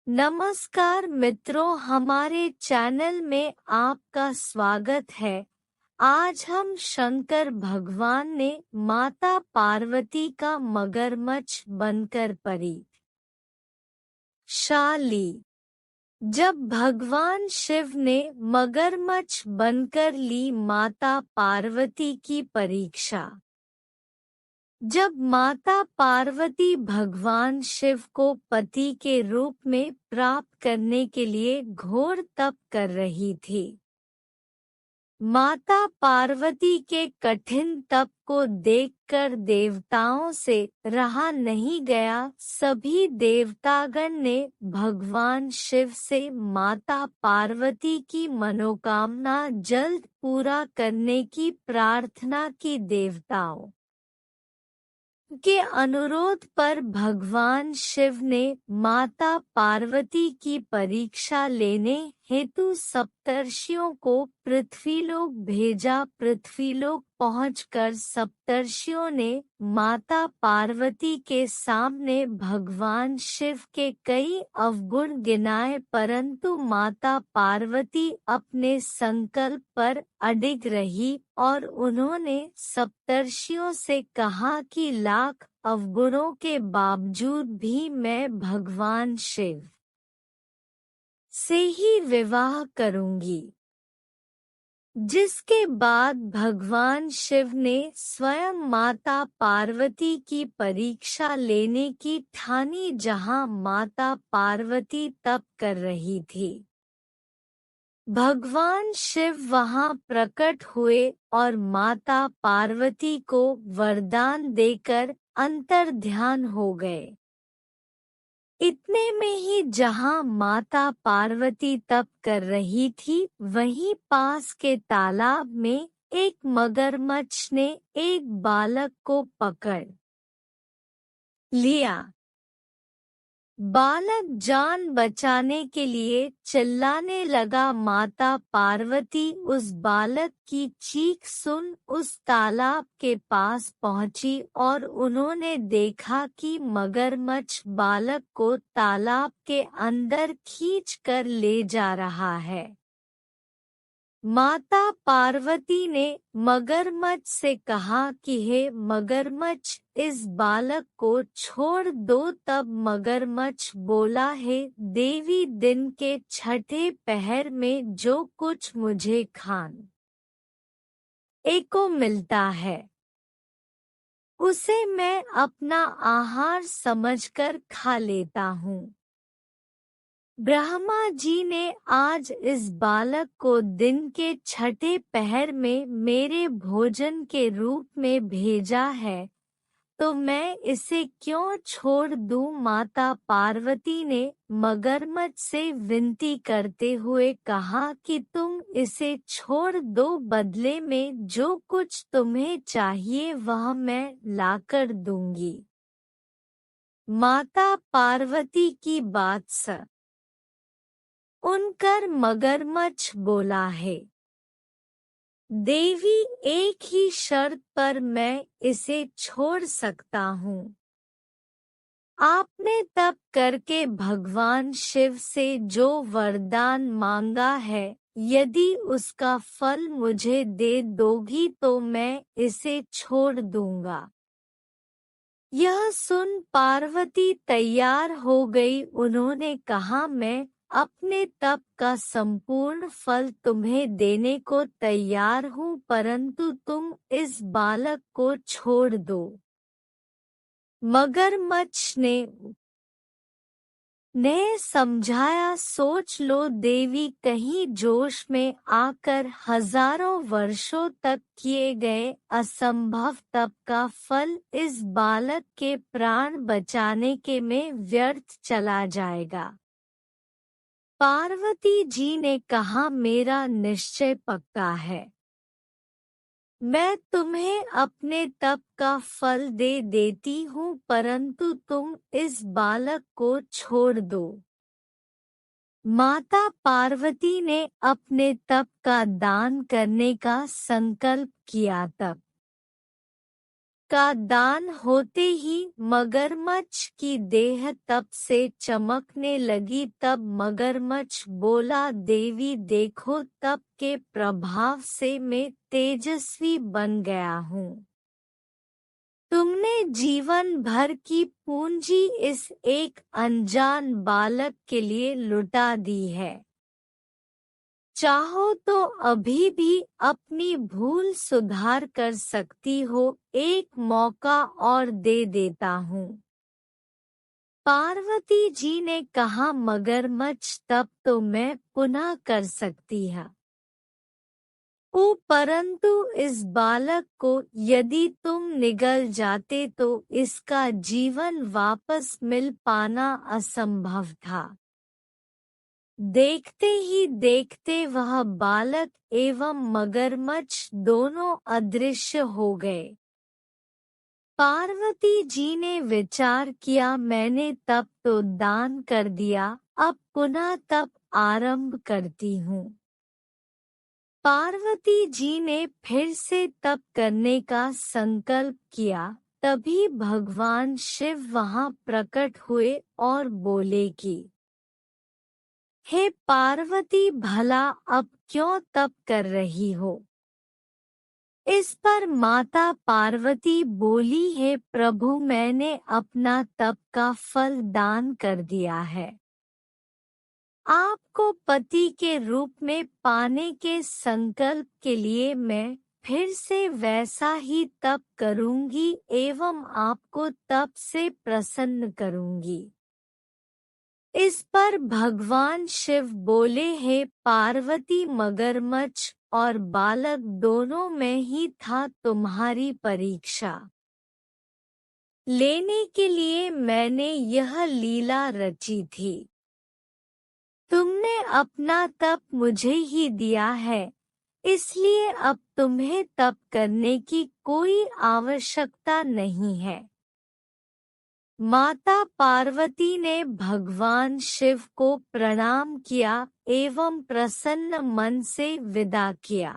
नमस्कार मित्रों, हमारे चैनल में आपका स्वागत है। आज हम शंकर भगवान ने माता पार्वती का मगरमच्छ बनकर परीक्षा ली। जब भगवान शिव ने मगरमच्छ बनकर ली माता पार्वती की परीक्षा। जब माता पार्वती भगवान शिव को पति के रूप में प्राप्त करने के लिए घोर तप कर रही थी। माता पार्वती के कठिन तप को देखकर देवताओं से रहा नहीं गया। सभी देवतागण ने भगवान शिव से माता पार्वती की मनोकामना जल्द पूरा करने की प्रार्थना की। देवताओं के अनुरोध पर भगवान शिव ने माता पार्वती की परीक्षा लेने हेतु सप्तर्षियों को पृथ्वीलोक भेजा। पृथ्वीलोक पहुंचकर सप्तर्षियों ने माता पार्वती के सामने भगवान शिव के कई अवगुण गिनाए, परंतु माता पार्वती अपने संकल्प पर अडिग रही और उन्होंने सप्तर्षियों से कहा कि लाख अवगुणों के बावजूद भी मैं भगवान शिव से ही विवाह करूंगी। जिसके बाद भगवान शिव ने स्वयं माता पार्वती की परीक्षा लेने की ठानी, जहां माता पार्वती तप कर रही थी। भगवान शिव वहां प्रकट हुए और माता पार्वती को वरदान देकर अंतर्ध्यान हो गए। इतने में ही जहां माता पार्वती तप कर रही थी, वहीं पास के तालाब में एक मगरमच्छ ने एक बालक को पकड़ लिया। बालक जान बचाने के लिए चिल्लाने लगा। माता पार्वती उस बालक की चीख सुन उस तालाब के पास पहुंची और उन्होंने देखा कि मगरमच्छ बालक को तालाब के अंदर खींचकर ले जा रहा है। माता पार्वती ने मगरमच्छ से कहा कि हे मगरमच्छ, इस बालक को छोड़ दो। तब मगरमच्छ बोला, हे देवी, दिन के छठे पहर में जो कुछ मुझे खाने को मिलता है उसे मैं अपना आहार समझकर खा लेता हूँ। ब्रह्मा जी ने आज इस बालक को दिन के छठे पहर में मेरे भोजन के रूप में भेजा है, तो मैं इसे क्यों छोड़ दूं? माता पार्वती ने मगरमच्छ से विनती करते हुए कहा कि तुम इसे छोड़ दो, बदले में जो कुछ तुम्हें चाहिए वह मैं लाकर दूंगी। माता पार्वती की बात उनकर मगरमच्छ बोला, है देवी, एक ही शर्त पर मैं इसे छोड़ सकता हूँ। आपने तप करके भगवान शिव से जो वरदान मांगा है, यदि उसका फल मुझे दे दोगी तो मैं इसे छोड़ दूंगा। यह सुन पार्वती तैयार हो गई। उन्होंने कहा, मैं अपने तप का संपूर्ण फल तुम्हें देने को तैयार हूँ, परंतु तुम इस बालक को छोड़ दो। मगरमच्छ ने समझाया, सोच लो देवी, कहीं जोश में आकर हजारों वर्षों तक किए गए असंभव तप का फल इस बालक के प्राण बचाने के में व्यर्थ चला जाएगा। पार्वती जी ने कहा, मेरा निश्चय पक्का है। मैं तुम्हें अपने तप का फल दे देती हूँ, परंतु तुम इस बालक को छोड़ दो। माता पार्वती ने अपने तप का दान करने का संकल्प किया। तप का दान होते ही मगरमच्छ की देह तब से चमकने लगी। तब मगरमच्छ बोला, देवी देखो, तप के प्रभाव से मैं तेजस्वी बन गया हूँ। तुमने जीवन भर की पूंजी इस एक अनजान बालक के लिए लुटा दी है। चाहो तो अभी भी अपनी भूल सुधार कर सकती हो, एक मौका और दे देता हूँ। पार्वती जी ने कहा, मगरमच्छ तब तो मैं पुनः कर सकती है, परंतु इस बालक को यदि तुम निगल जाते तो इसका जीवन वापस मिल पाना असंभव था। देखते ही देखते वह बालक एवं मगरमच्छ दोनों अदृश्य हो गए। पार्वती जी ने विचार किया, मैंने तप तो दान कर दिया, अब पुनः तप आरंभ करती हूँ। पार्वती जी ने फिर से तप करने का संकल्प किया। तभी भगवान शिव वहां प्रकट हुए और बोले कि हे पार्वती, भला अब क्यों तप कर रही हो? इस पर माता पार्वती बोली, हे प्रभु, मैंने अपना तप का फल दान कर दिया है। आपको पति के रूप में पाने के संकल्प के लिए मैं फिर से वैसा ही तप करूंगी एवं आपको तप से प्रसन्न करूंगी। इस पर भगवान शिव बोले, हे पार्वती, मगरमच्छ और बालक दोनों में ही था तुम्हारी परीक्षा लेने के लिए मैंने यह लीला रची थी। तुमने अपना तप मुझे ही दिया है, इसलिए अब तुम्हें तप करने की कोई आवश्यकता नहीं है। माता पार्वती ने भगवान शिव को प्रणाम किया एवं प्रसन्न मन से विदा किया।